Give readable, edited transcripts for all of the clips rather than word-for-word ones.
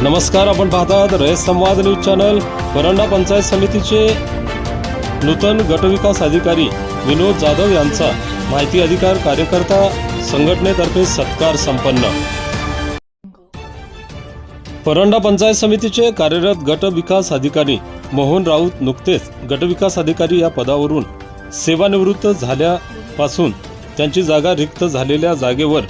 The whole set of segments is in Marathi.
नमस्कार, आपण पाहतात रयत संवाद न्यूज चॅनल। परंडा पंचायत समितीचे नूतन गटविकास अधिकारी विनोद जाधव यांचा माहिती अधिकार कार्यकर्ता संघटनेतर्फे सत्कार संपन्न। परंडा पंचायत समितीचे कार्यरत गट विकास अधिकारी मोहन राऊत नुकतेच गटविकास अधिकारी या पदावरून सेवानिवृत्त झाल्यापासून त्यांची जागा रिक्त झालेल्या जागेवर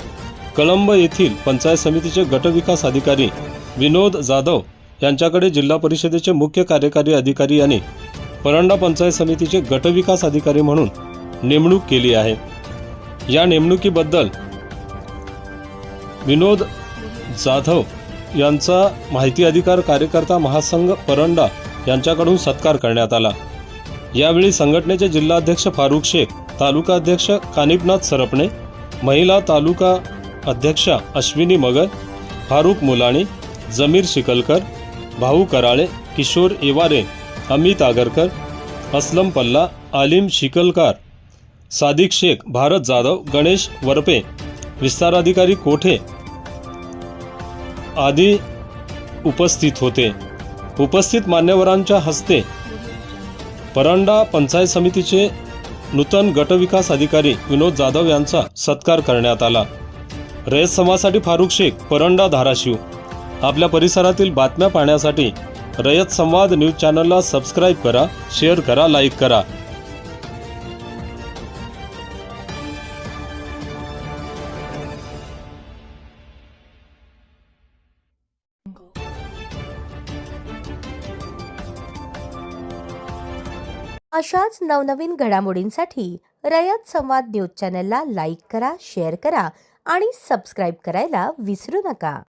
कळंब येथील पंचायत समितीचे गटविकास अधिकारी विनोद जाधव यांच्याकडे जिल्हा परिषदेचे मुख्य कार्यकारी अधिकारी यांनी परंडा पंचायत समितीचे गटविकास अधिकारी म्हणून नेमणूक केली आहे। या नेमणुकीबद्दल विनोद जाधव यांचा माहिती अधिकार कार्यकर्ता महासंघ परंडा यांच्याकडून सत्कार करण्यात आला। यावेळी संघटनेचे जिल्हाध्यक्ष फारुख शेख, तालुका अध्यक्ष कानिपनाथ सरपणे, महिला तालुका अध्यक्षा अश्विनी मगर, फारुख मुलाणी, जमीर शिकलकर, भाऊ कराळे, किशोर एवारे, अमित आगरकर, असलम पल्ला, आलिम शिकलकार, सादिक शेख, भारत जाधव, गणेश वरपे, विस्तार अधिकारी कोठे आदी उपस्थित होते। उपस्थित मान्यवरांच्या हस्ते परंडा पंचायत समितीचे नूतन गटविकास अधिकारी विनोद जाधव यांचा सत्कार करण्यात आला। रयत समाजासाठी फारुख शेख, परंडा, धाराशिव। आपल्या परिसरातील बातम्या पाहण्यासाठी रयत संवाद न्यूज चॅनलला सबस्क्राइब करा, शेअर करा, लाईक करा। अशाच नवनवीन घडामोडींसाठी रयत संवाद न्यूज चॅनलला लाईक करा, शेअर करा आणि सबस्क्राइब करायला विसरू नका।